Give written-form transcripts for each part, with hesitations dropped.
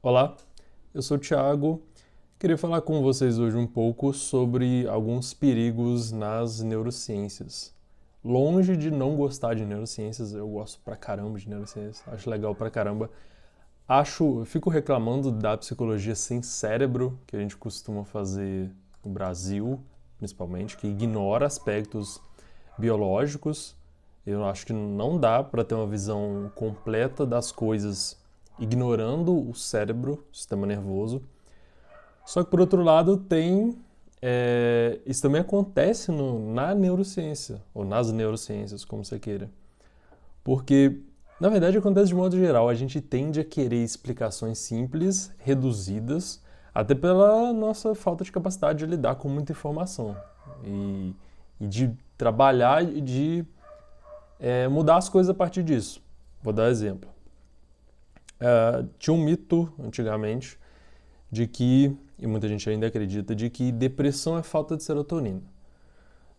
Olá, eu sou o Thiago. Queria falar com vocês hoje um pouco sobre alguns perigos nas neurociências. Longe de não gostar de neurociências, eu gosto pra caramba de neurociências, acho legal pra caramba. Fico reclamando da psicologia sem cérebro, que a gente costuma fazer no Brasil, principalmente, que ignora aspectos biológicos. Eu acho que não dá para ter uma visão completa das coisas ignorando o cérebro, o sistema nervoso. Só que, por outro lado, isso também acontece na neurociência, ou nas neurociências, como você queira. Porque, na verdade, acontece de modo geral. A gente tende a querer explicações simples, reduzidas, até pela nossa falta de capacidade de lidar com muita informação. E de trabalhar e de mudar as coisas a partir disso. Vou dar um exemplo. Tinha um mito antigamente de que, e muita gente ainda acredita, de que depressão é falta de serotonina.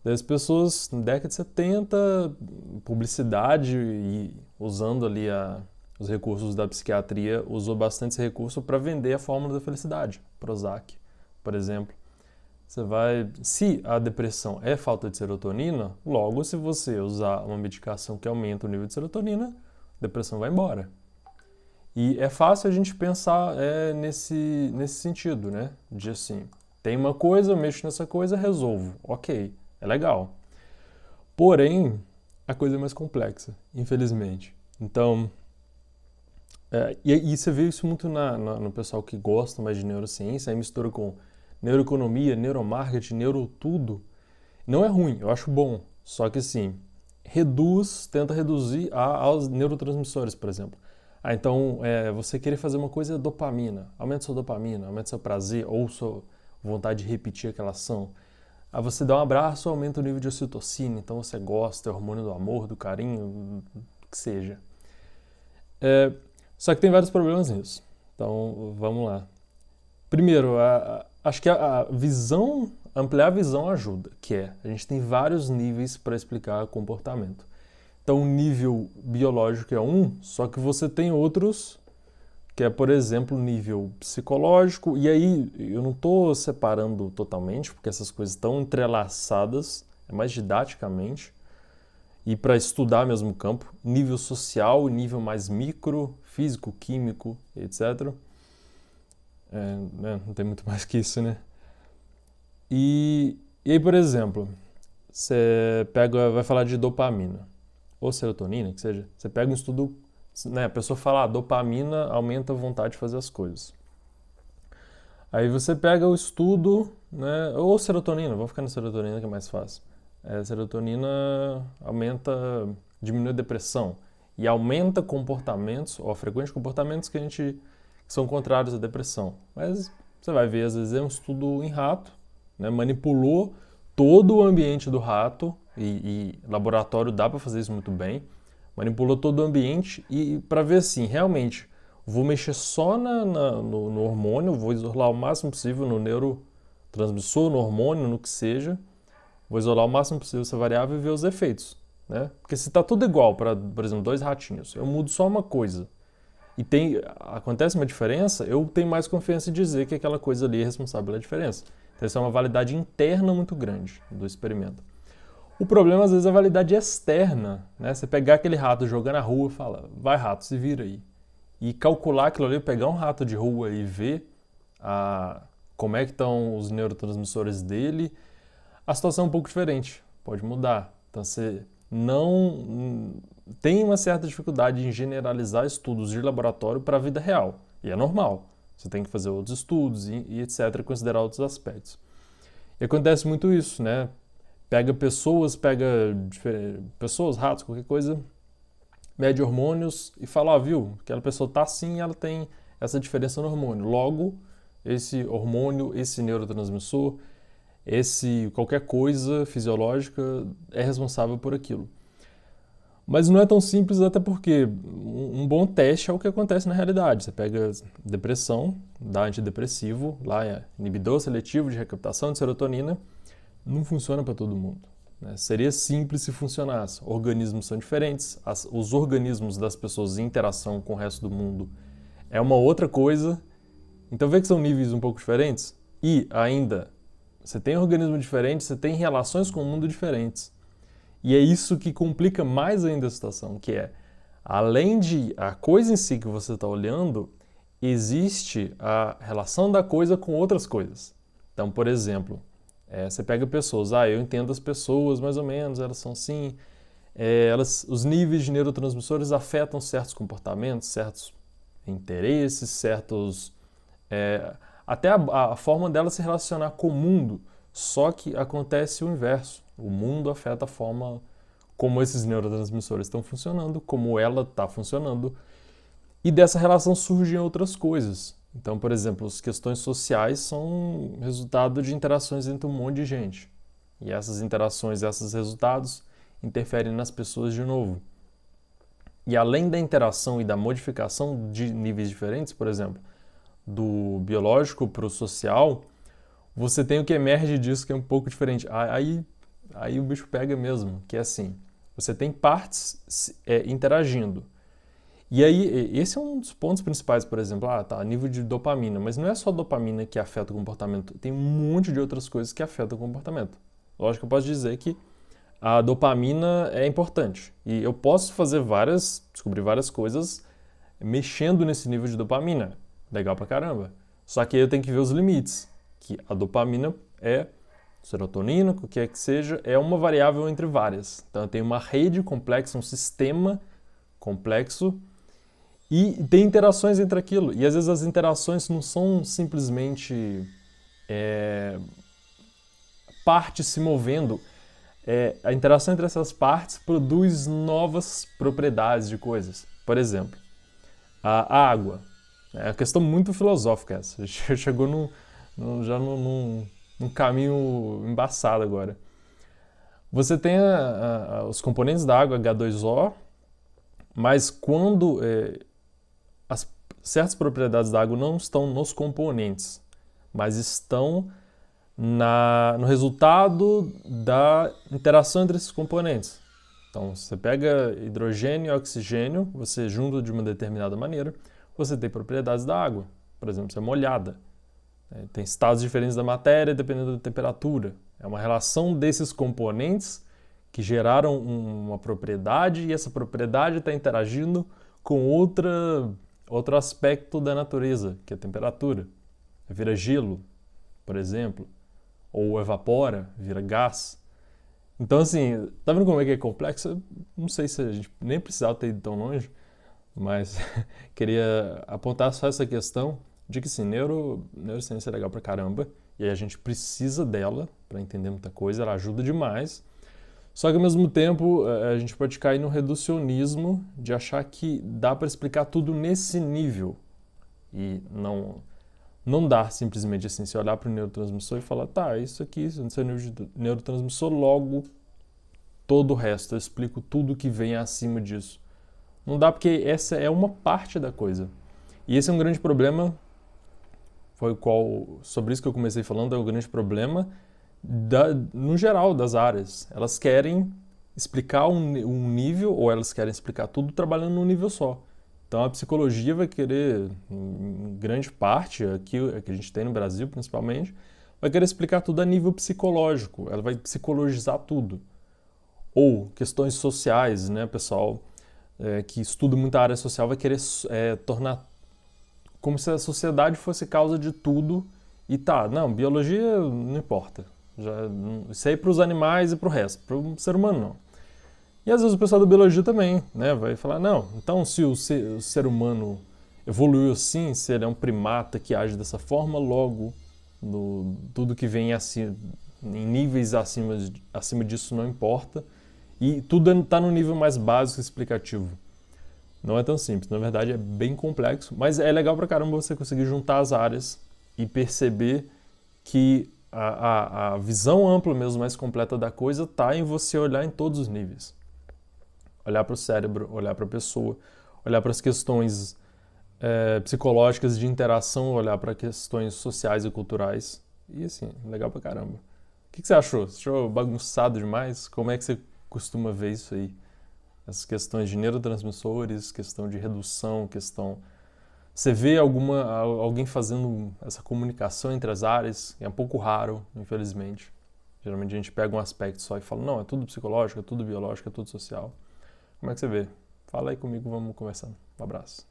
Daí as pessoas, na década de 70, publicidade e usando ali os recursos da psiquiatria, usou bastante esse recurso para vender a fórmula da felicidade, Prozac, por exemplo. Se a depressão é falta de serotonina, logo se você usar uma medicação que aumenta o nível de serotonina, a depressão vai embora. E é fácil a gente pensar nesse sentido, né? De assim, tem uma coisa, eu mexo nessa coisa, resolvo. Ok, é legal. Porém, a coisa é mais complexa, infelizmente. Então, e você vê isso muito no pessoal que gosta mais de neurociência, aí mistura com neuroeconomia, neuromarketing, neurotudo. Não é ruim, eu acho bom. Só que assim, tenta reduzir aos neurotransmissores, por exemplo. Então, você querer fazer uma coisa é dopamina. Aumenta sua dopamina, aumenta seu prazer ou sua vontade de repetir aquela ação. Aí você dá um abraço, aumenta o nível de ocitocina, então você gosta, é o hormônio do amor, do carinho, o que seja. Só que tem vários problemas nisso. Então, vamos lá. Primeiro, acho que ampliar a visão ajuda, a gente tem vários níveis para explicar comportamento. Então, o nível biológico é um, só que você tem outros, que é, por exemplo, o nível psicológico, e aí eu não estou separando totalmente, porque essas coisas estão entrelaçadas, é mais didaticamente, e para estudar mesmo o campo, nível social, nível mais micro, físico, químico, etc. Não tem muito mais que isso, né? E aí, por exemplo, vai falar de dopamina ou serotonina, que seja, você pega um estudo, né, a pessoa fala, dopamina aumenta a vontade de fazer as coisas. Aí você pega o estudo, né, ou serotonina, vamos ficar na serotonina que é mais fácil. Serotonina diminui a depressão e aumenta comportamentos, ou a frequência de comportamentos que são contrários à depressão. Mas você vai ver, às vezes é um estudo em rato, né, manipulou todo o ambiente do rato, e laboratório dá para fazer isso muito bem, manipulou todo o ambiente e para ver assim, realmente, vou mexer só no hormônio, vou isolar o máximo possível no neurotransmissor, no hormônio, no que seja, vou isolar o máximo possível essa variável e ver os efeitos. Né? Porque se está tudo igual para, por exemplo, 2 ratinhos, eu mudo só uma coisa e acontece uma diferença, eu tenho mais confiança em dizer que aquela coisa ali é responsável pela diferença. Então, isso é uma validade interna muito grande do experimento. O problema, às vezes, é a validade externa. Né? Você pegar aquele rato, jogar na rua e falar, vai rato, se vira aí. E calcular aquilo ali, pegar um rato de rua e ver como é que estão os neurotransmissores dele, a situação é um pouco diferente, pode mudar. Então, você não tem uma certa dificuldade em generalizar estudos de laboratório para a vida real. E é normal. Você tem que fazer outros estudos e etc., considerar outros aspectos. E acontece muito isso, né? Pega pessoas, ratos, qualquer coisa, mede hormônios e fala, viu, aquela pessoa tá assim e ela tem essa diferença no hormônio. Logo, esse hormônio, esse neurotransmissor, qualquer coisa fisiológica é responsável por aquilo. Mas não é tão simples, até porque um bom teste é o que acontece na realidade. Você pega depressão, dá antidepressivo, lá é inibidor seletivo de recaptação de serotonina, não funciona para todo mundo. Né? Seria simples se funcionasse. Organismos são diferentes, os organismos das pessoas em interação com o resto do mundo é uma outra coisa, Então vê que são níveis um pouco diferentes e ainda você tem organismos diferentes, você tem relações com o mundo diferentes. E é isso que complica mais ainda a situação, que é, além de a coisa em si que você está olhando, existe a relação da coisa com outras coisas. Então, por exemplo, você pega pessoas, eu entendo as pessoas mais ou menos, elas são assim, os níveis de neurotransmissores afetam certos comportamentos, certos interesses, certos... até a forma dela se relacionar com o mundo, só que acontece o inverso. O mundo afeta a forma como esses neurotransmissores estão funcionando, como ela está funcionando, e dessa relação surgem outras coisas. Então, por exemplo, as questões sociais são resultado de interações entre um monte de gente. E essas interações, esses resultados interferem nas pessoas de novo. E além da interação e da modificação de níveis diferentes, por exemplo, do biológico para o social, você tem o que emerge disso que é um pouco diferente. Aí o bicho pega mesmo, que é assim, você tem partes interagindo. E aí, esse é um dos pontos principais, por exemplo, nível de dopamina, mas não é só dopamina que afeta o comportamento, tem um monte de outras coisas que afetam o comportamento. Lógico que eu posso dizer que a dopamina é importante, e eu posso descobrir várias coisas mexendo nesse nível de dopamina, legal pra caramba. Só que aí eu tenho que ver os limites, que a dopamina é serotonina, o que é que seja, é uma variável entre várias. Então eu tenho uma rede complexa, um sistema complexo, e tem interações entre aquilo. E às vezes as interações não são simplesmente partes se movendo. A interação entre essas partes produz novas propriedades de coisas. Por exemplo, a água. É uma questão muito filosófica essa. Chegou já num caminho embaçado agora. Você tem os componentes da água, H2O, mas quando certas propriedades da água não estão nos componentes, mas estão no resultado da interação entre esses componentes. Então, você pega hidrogênio e oxigênio, você junta de uma determinada maneira, você tem propriedades da água. Por exemplo, você é molhada. Tem estados diferentes da matéria dependendo da temperatura. É uma relação desses componentes que geraram uma propriedade e essa propriedade está interagindo com outro aspecto da natureza, que é a temperatura. Vira gelo, por exemplo, ou evapora, vira gás. Então, assim, tá vendo como é que é complexo? Não sei se a gente nem precisava ter ido tão longe, mas queria apontar só essa questão de que, sim, neurociência é legal pra caramba, e aí a gente precisa dela para entender muita coisa, ela ajuda demais. Só que, ao mesmo tempo, a gente pode cair no reducionismo de achar que dá para explicar tudo nesse nível. E não dá simplesmente assim, você olhar para o neurotransmissor e falar, isso aqui, no seu nível de neurotransmissor, logo todo o resto, eu explico tudo que vem acima disso. Não dá porque essa é uma parte da coisa. E esse é um grande problema, sobre isso que eu comecei falando, é o grande problema no geral das áreas. Elas querem explicar um nível, ou elas querem explicar tudo trabalhando num nível só. Então a psicologia vai querer, em grande parte, aqui que a gente tem no Brasil principalmente, vai querer explicar tudo a nível psicológico, ela vai psicologizar tudo. Ou questões sociais, né, pessoal que estuda muita área social vai querer tornar como se a sociedade fosse causa de tudo e biologia não importa. Isso aí para os animais e para o resto, para o ser humano não. E às vezes o pessoal da biologia também, né, vai falar, então se o ser humano evoluiu assim, se ele é um primata que age dessa forma, logo tudo que vem assim, em níveis acima disso não importa, e tudo está no nível mais básico e explicativo. Não é tão simples, na verdade é bem complexo, mas é legal pra caramba você conseguir juntar as áreas e perceber que a visão ampla mesmo, mais completa da coisa, está em você olhar em todos os níveis. Olhar para o cérebro, olhar para a pessoa, olhar para as questões psicológicas de interação, olhar para questões sociais e culturais. E assim, legal pra caramba. O que você achou? Você achou bagunçado demais? Como é que você costuma ver isso aí? Essas questões de neurotransmissores, questão de redução, questão Você vê alguém fazendo essa comunicação entre as áreas, é um pouco raro, infelizmente. Geralmente a gente pega um aspecto só e fala, não, é tudo psicológico, é tudo biológico, é tudo social. Como é que você vê? Fala aí comigo, vamos conversando. Um abraço.